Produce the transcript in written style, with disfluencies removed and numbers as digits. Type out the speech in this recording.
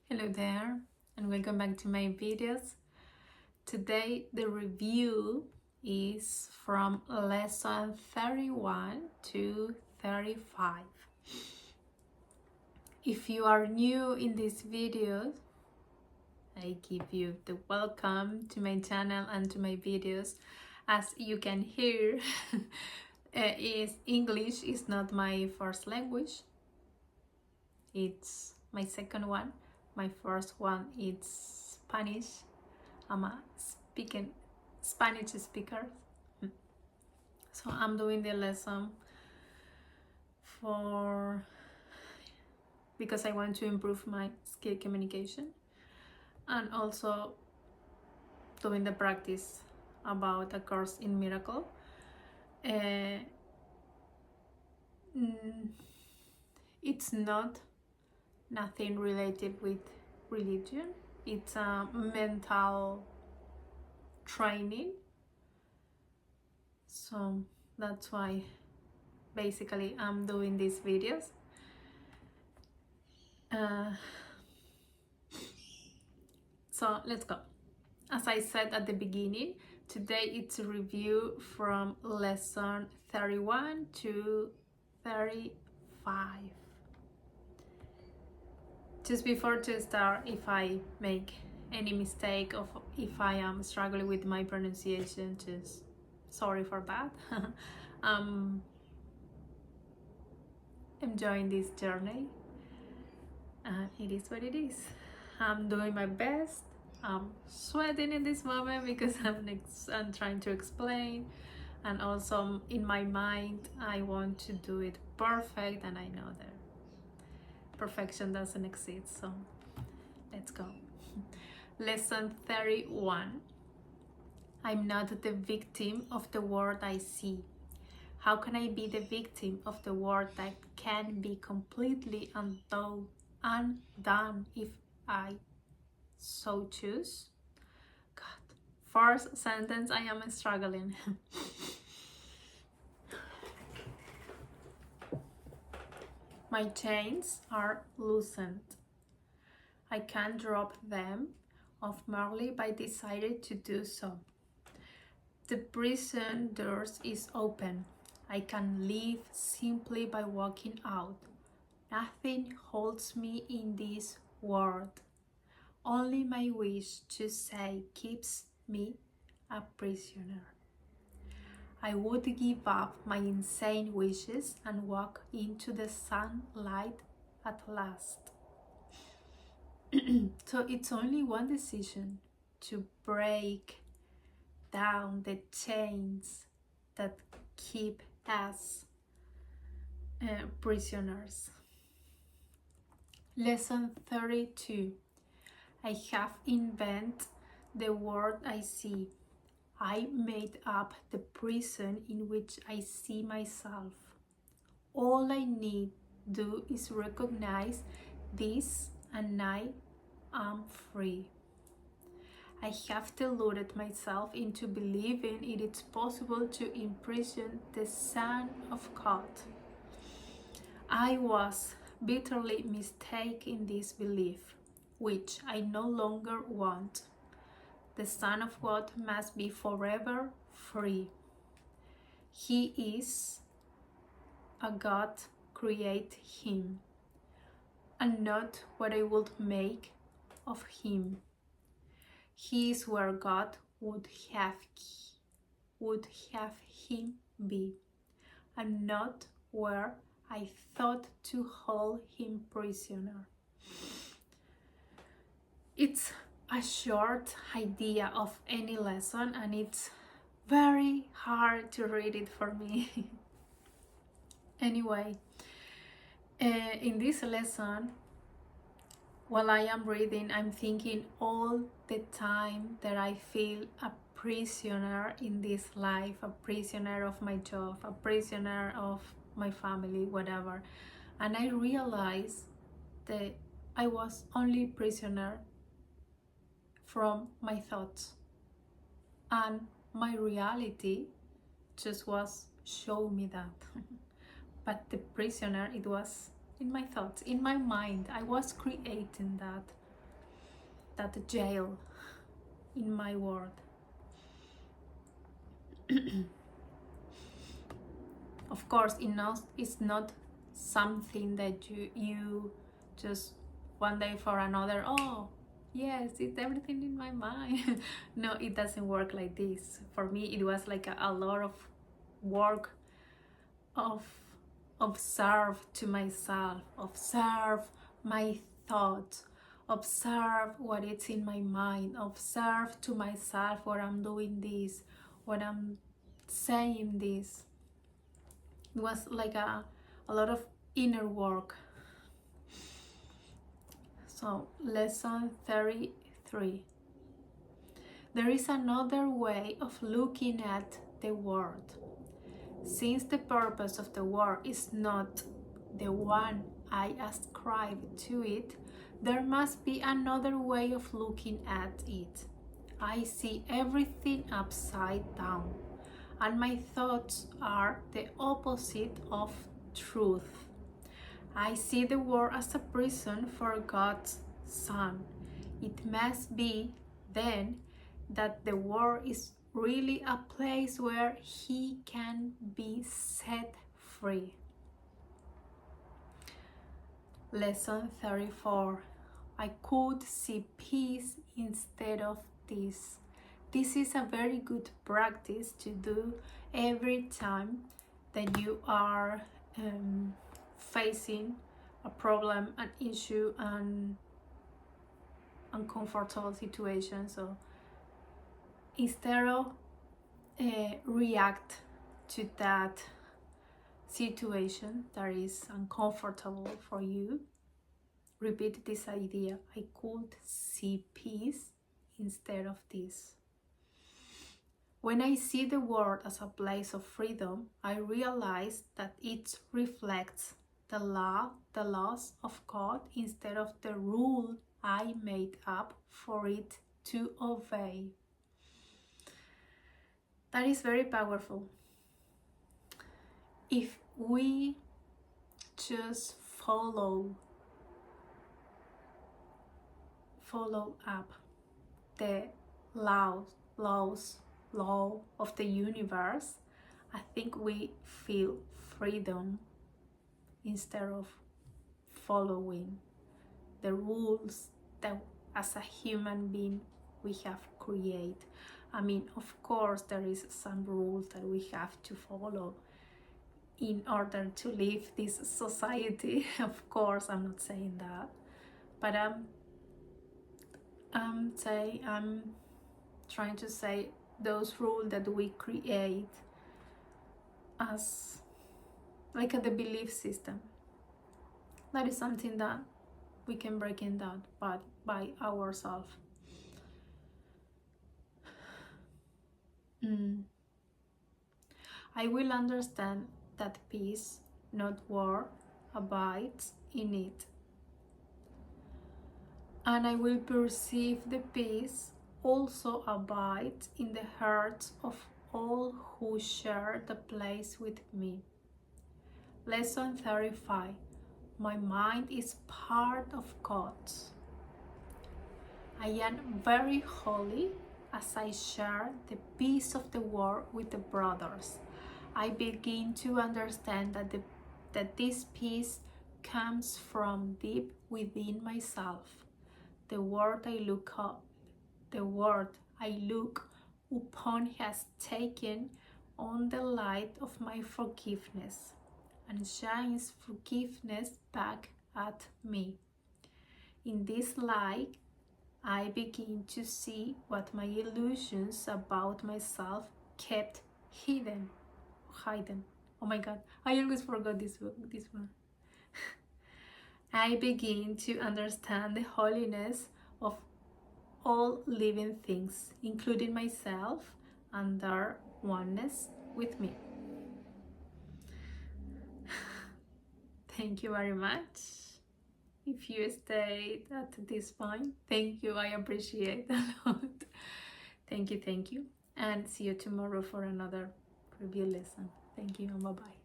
Hello there and welcome back to my videos. Today the review is from lesson 31 to 35. If you are new in this video, I give you the welcome to my channel and to my videos. As you can hear, English is not my first language. It's my second one. My first one is Spanish. I'm a Spanish speaker. So I'm doing the lesson because I want to improve my skill communication, and also doing the practice about A Course in Miracle. It's nothing related with religion. It's a mental training. So that's why basically I'm doing these videos. So let's go. As I said at the beginning, today it's a review from lesson 31 to 35. Just before to start, if I make any mistake or if I am struggling with my pronunciation, just sorry for that. I'm enjoying this journey and it is what it is. I'm doing my best. I'm sweating in this moment because I'm trying to explain, and also in my mind I want to do it perfect, and I know that perfection doesn't exist. So let's go. Lesson 31. I'm not the victim of the world I see. How can I be the victim of the world that can be completely undone if I so choose? God. First sentence, I am struggling. My chains are loosened. I can drop them off merely by deciding to do so. The prison doors is open. I can leave simply by walking out. Nothing holds me in this world. Only my wish to say keeps me a prisoner. I would give up my insane wishes and walk into the sunlight at last. So it's only one decision: to break down the chains that keep us prisoners. Lesson 32. I have invented the world I see. I made up the prison in which I see myself. All I need do is recognize this, and I am free. I have deluded myself into believing it is possible to imprison the Son of God. I was bitterly mistaken in this belief, which I no longer want. The Son of God must be forever free. He is a God, create him, and not what I would make of him. He is where God would have him be, and not where I thought to hold him prisoner. It's a short idea of any lesson, and it's very hard to read it for me. Anyway, in this lesson, while I am reading, I'm thinking all the time that I feel a prisoner in this life, a prisoner of my job, a prisoner of my family, whatever. And I realized that I was only prisoner from my thoughts, and my reality just was show me that. But the prisoner, it was in my thoughts, in my mind. I was creating that. that jail in my world. Of course, it's not something that you just one day for another, oh yes, it's everything in my mind. No, it doesn't work like this. For me, it was like a lot of work of observe to myself, observe my thoughts, observe what is in my mind, observe to myself when I'm doing this, when I'm saying this. It was like a lot of inner work. So, lesson 33. There is another way of looking at the world. Since the purpose of the world is not the one I ascribe to it, there must be another way of looking at it. I see everything upside down, and my thoughts are the opposite of truth. I see the world as a prison for God's Son. It must be, then, that the world is really a place where He can be set free. Lesson 34. I could see peace instead of this. This is a very good practice to do every time that you are facing a problem, an issue, an uncomfortable situation. So instead of react to that situation that is uncomfortable for you, repeat this idea: I could see peace instead of this. When I see the world as a place of freedom, I realize that it reflects the laws of God instead of the rule I made up for it to obey. That is very powerful. If we just follow up the law of the universe, I think we feel freedom instead of following the rules that as a human being we have created. I mean, of course there is some rules that we have to follow in order to live this society. Of course, I'm not saying that, but I'm trying to say those rules that we create as like the belief system. That is something that we can break it down by ourselves. I will understand that peace, not war, abides in it. And I will perceive the peace also abides in the hearts of all who share the place with me. Lesson 35. My mind is part of God's. I am very holy as I share the peace of the world with the brothers. I begin to understand that this peace comes from deep within myself. The world I look upon has taken on the light of my forgiveness and shines forgiveness back at me. In this light, I begin to see what my illusions about myself kept hidden. Oh my God, I always forgot this one. I begin to understand the holiness of all living things, including myself, and their oneness with me. Thank you very much. If you stayed at this point, thank you. I appreciate a lot. Thank you. And see you tomorrow for another review lesson. Thank you and bye-bye.